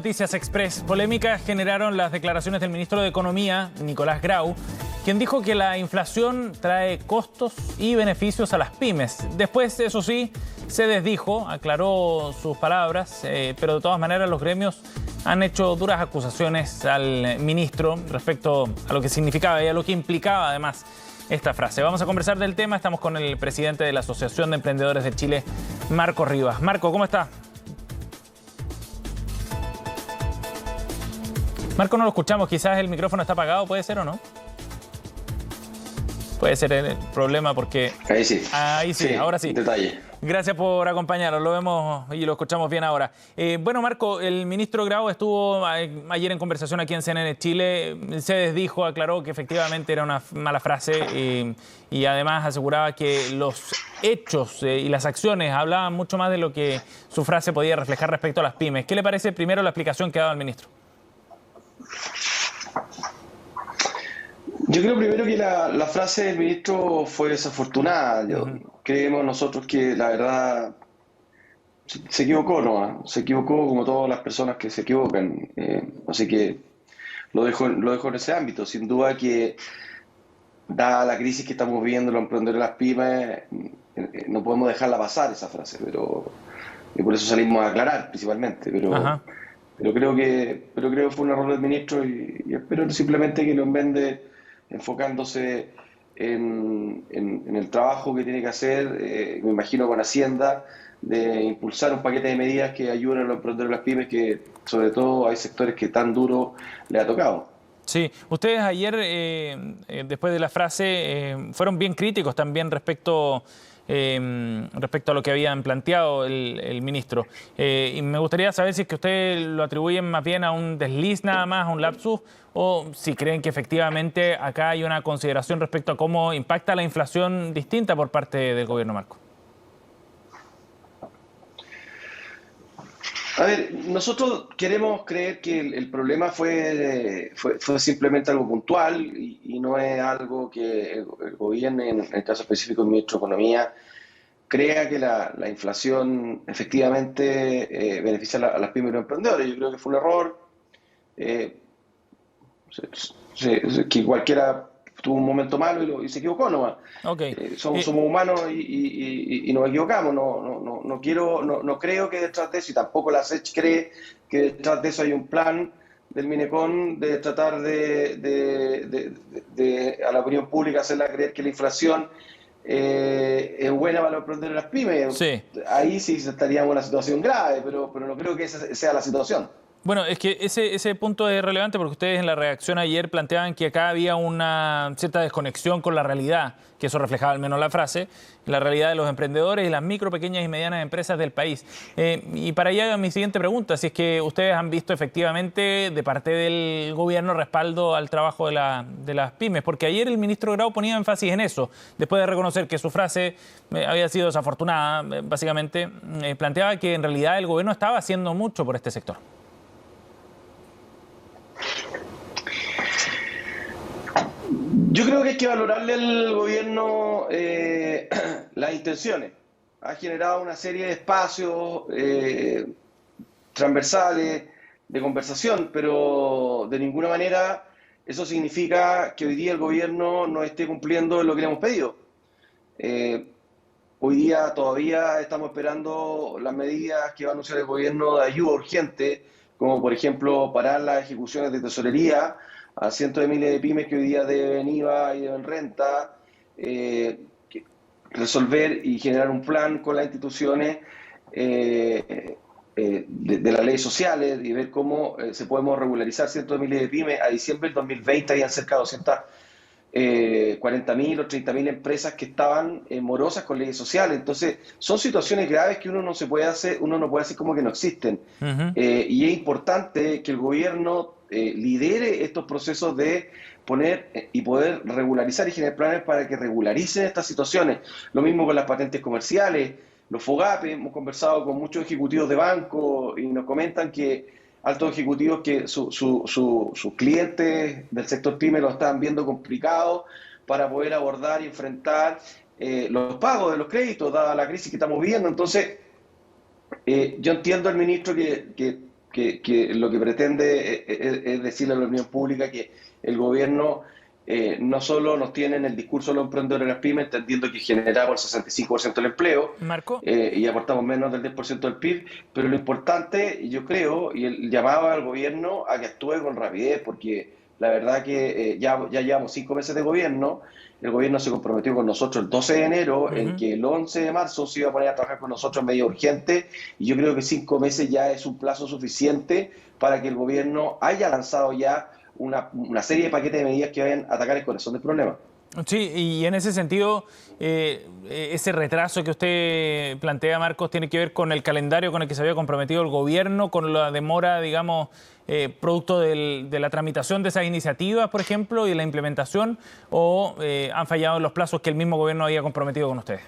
Noticias Express. Polémicas generaron las declaraciones del ministro de Economía, Nicolás Grau, quien dijo que la inflación trae costos y beneficios a las pymes. Después, eso sí, se desdijo, aclaró sus palabras, pero de todas maneras los gremios han hecho duras acusaciones al ministro respecto a lo que significaba y a lo que implicaba además esta frase. Vamos a conversar del tema. Estamos con el presidente de la Asociación de Emprendedores de Chile, Marco Rivas. Marco, ¿cómo está? Marco, no lo escuchamos. Quizás el micrófono está apagado, ¿puede ser o no? Puede ser el problema porque... Ahí sí. Ahí sí, ahora sí. Detalle. Gracias por acompañarnos, lo vemos y lo escuchamos bien ahora. Bueno, Marco, el ministro Grau estuvo ayer en conversación aquí en CNN Chile, se desdijo, aclaró que efectivamente era una mala frase y además aseguraba que los hechos y las acciones hablaban mucho más de lo que su frase podía reflejar respecto a las pymes. ¿Qué le parece primero la explicación que ha dado el ministro? Yo creo primero que la frase del ministro fue desafortunada. Creemos nosotros que la verdad se equivocó, ¿no? Se equivocó como todas las personas que se equivocan. Así que lo dejo en ese ámbito. Sin duda que, dada la crisis que estamos viviendo los emprendedores de las pymes, no podemos dejarla pasar esa frase, y por eso salimos a aclarar principalmente. Pero creo que fue un error del ministro y espero simplemente que lo envende enfocándose en el trabajo que tiene que hacer, me imagino con Hacienda, de impulsar un paquete de medidas que ayuden a los emprendedores de las pymes, que sobre todo hay sectores que tan duro le ha tocado. Sí, ustedes ayer, después de la frase, fueron bien críticos también respecto a lo que habían planteado el ministro. Y me gustaría saber si es que ustedes lo atribuyen más bien a un desliz nada más, a un lapsus, o si creen que efectivamente acá hay una consideración respecto a cómo impacta la inflación distinta por parte del gobierno, Marco. A ver, nosotros queremos creer que el problema fue simplemente algo puntual y no es algo que el gobierno, en el caso específico del ministro de Economía, crea que la inflación efectivamente beneficia a las pymes y los emprendedores. Yo creo que fue un error, que cualquiera tuvo un momento malo y se equivocó nomás. Okay. Somos humanos y nos equivocamos. No creo que detrás de eso, y tampoco la SECH cree que detrás de eso hay un plan del Minecon de tratar a la opinión pública hacerla creer que la inflación es buena para los emprendedores de las pymes. Sí. Ahí sí estaríamos en una situación grave, pero no creo que esa sea la situación. Bueno, es que ese punto es relevante porque ustedes en la reacción ayer planteaban que acá había una cierta desconexión con la realidad, que eso reflejaba al menos la frase, la realidad de los emprendedores y las micro, pequeñas y medianas empresas del país. Y para allá mi siguiente pregunta, si es que ustedes han visto efectivamente de parte del gobierno respaldo al trabajo de las pymes, porque ayer el ministro Grau ponía énfasis en eso, después de reconocer que su frase había sido desafortunada, básicamente planteaba que en realidad el gobierno estaba haciendo mucho por este sector. Yo creo que hay que valorarle al gobierno las intenciones. Ha generado una serie de espacios transversales de conversación, pero de ninguna manera eso significa que hoy día el gobierno no esté cumpliendo lo que le hemos pedido. Hoy día todavía estamos esperando las medidas que va a anunciar el gobierno de ayuda urgente, como por ejemplo parar las ejecuciones de tesorería a cientos de miles de pymes que hoy día deben IVA y deben renta, resolver y generar un plan con las instituciones de las leyes sociales y ver cómo se podemos regularizar cientos de miles de pymes. A diciembre del 2020 habían cerca de 240.000 o 30.000 empresas que estaban morosas con leyes sociales. Entonces, son situaciones graves que uno no puede hacer como que no existen. Y es importante que el gobierno lidere estos procesos de poner y poder regularizar y generar planes para que regularicen estas situaciones. Lo mismo con las patentes comerciales, los FOGAPE. Hemos conversado con muchos ejecutivos de banco y nos comentan que altos ejecutivos que sus clientes del sector pyme lo están viendo complicado para poder abordar y enfrentar los pagos de los créditos, dada la crisis que estamos viviendo. Entonces, yo entiendo al ministro que que lo que pretende es decirle a la opinión pública que el gobierno no solo nos tiene en el discurso de los emprendedores y las pymes, entendiendo que generamos el 65% del empleo Marco. y aportamos menos del 10% del PIB, pero lo importante, yo creo, y el llamado al gobierno a que actúe con rapidez, porque la verdad que ya llevamos 5 meses de gobierno. El gobierno se comprometió con nosotros el 12 de enero, en que el 11 de marzo se iba a poner a trabajar con nosotros en medida urgente, y yo creo que 5 meses ya es un plazo suficiente para que el gobierno haya lanzado ya una serie de paquetes de medidas que vayan a atacar el corazón del problema. Sí, y en ese sentido, ese retraso que usted plantea, Marcos, tiene que ver con el calendario con el que se había comprometido el gobierno, con la demora, digamos, producto de la tramitación de esas iniciativas, por ejemplo, y de la implementación, o han fallado en los plazos que el mismo gobierno había comprometido con ustedes.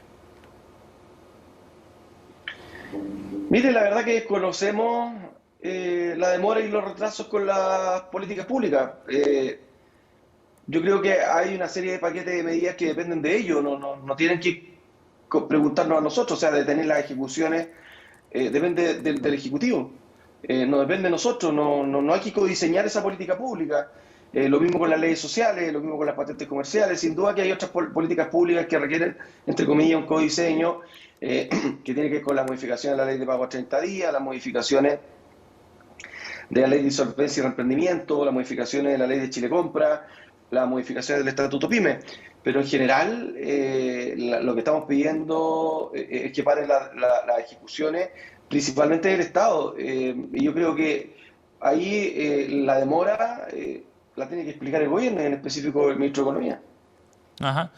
Mire, la verdad que desconocemos la demora y los retrasos con las políticas públicas. Yo creo que hay una serie de paquetes de medidas que dependen de ellos, no tienen que preguntarnos a nosotros, o sea, detener las ejecuciones depende del Ejecutivo, no depende de nosotros, no hay que codiseñar esa política pública. Lo mismo con las leyes sociales, lo mismo con las patentes comerciales. Sin duda que hay otras políticas públicas que requieren, entre comillas, un codiseño que tiene que ver con la modificación de la ley de pago a 30 días, las modificaciones de la ley de insolvencia y reemprendimiento, las modificaciones de la ley de Chile Compra, las modificaciones del Estatuto PYME, pero en general lo que estamos pidiendo es que paren las ejecuciones, principalmente del Estado. Y yo creo que ahí la demora la tiene que explicar el gobierno, en específico el ministro de Economía. Ajá.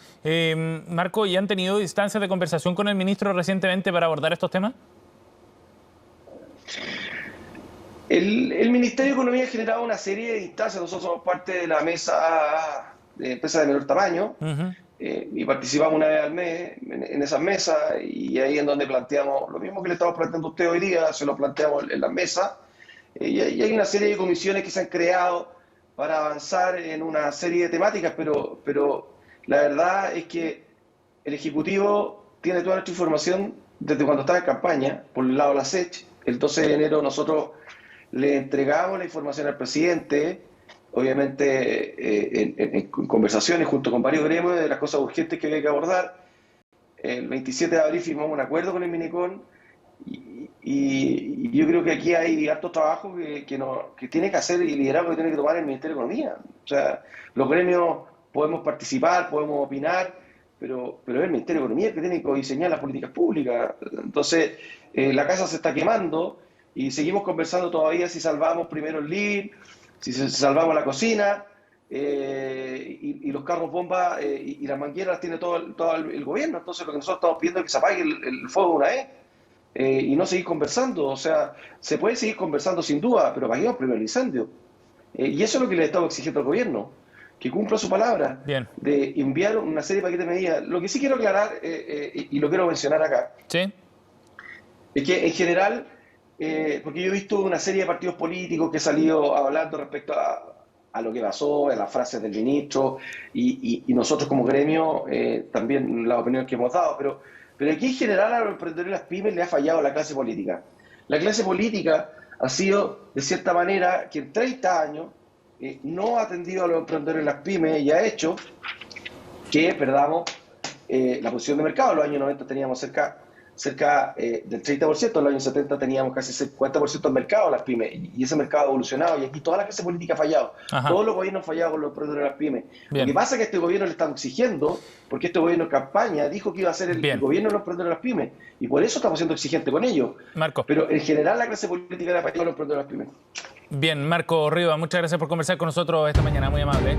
Marco, ¿y han tenido instancias de conversación con el ministro recientemente para abordar estos temas? El Ministerio de Economía ha generado una serie de instancias. Nosotros somos parte de la mesa de empresas de menor tamaño y participamos una vez al mes en esas mesas, y ahí en donde planteamos lo mismo que le estamos planteando a usted hoy día, se lo planteamos en las mesas. Y hay una serie de comisiones que se han creado para avanzar en una serie de temáticas, pero la verdad es que el Ejecutivo tiene toda nuestra información desde cuando estaba en campaña, por el lado de la SECH. El 12 de enero nosotros le entregamos la información al presidente, obviamente en conversaciones junto con varios gremios de las cosas urgentes que había que abordar. El 27 de abril firmamos un acuerdo con el Minicon y yo creo que aquí hay harto trabajo que tiene que hacer y liderazgo que tiene que tomar el Ministerio de Economía. O sea, los gremios podemos participar, podemos opinar, pero es el Ministerio de Economía el que tiene que diseñar las políticas públicas. Entonces, la casa se está quemando y seguimos conversando todavía si salvamos primero el living, si salvamos la cocina, y los carros bomba y las mangueras las tiene todo el gobierno. Entonces lo que nosotros estamos pidiendo es que se apague el fuego de una vez y no seguir conversando. O sea, se puede seguir conversando sin duda, pero apaguemos primero el incendio. Y eso es lo que le estamos exigiendo al gobierno, que cumpla su palabra. Bien. De enviar una serie de paquetes de medidas. Lo que sí quiero aclarar, y lo quiero mencionar acá, ¿Sí? es que en general, porque yo he visto una serie de partidos políticos que han salido hablando respecto a lo que pasó, a las frases del ministro, y nosotros como gremio también las opiniones que hemos dado, pero aquí en general a los emprendedores y las pymes le ha fallado la clase política. La clase política ha sido, de cierta manera, que en 30 años no ha atendido a los emprendedores y las pymes y ha hecho que perdamos la posición de mercado. En los años 90 teníamos cerca del 30%, en los años 70 teníamos casi 50% del mercado de las pymes, y ese mercado ha evolucionado, y aquí toda la clase política ha fallado. Ajá. Todos los gobiernos han fallado con los emprendedores de las pymes. Bien. Lo que pasa es que este gobierno le estamos exigiendo, porque este gobierno en campaña dijo que iba a ser el gobierno de los emprendedores de las pymes, y por eso estamos siendo exigentes con ellos. Marco. Pero en general la clase política le ha fallado a los emprendedores de las pymes. Bien, Marco Rivas, muchas gracias por conversar con nosotros esta mañana, muy amable.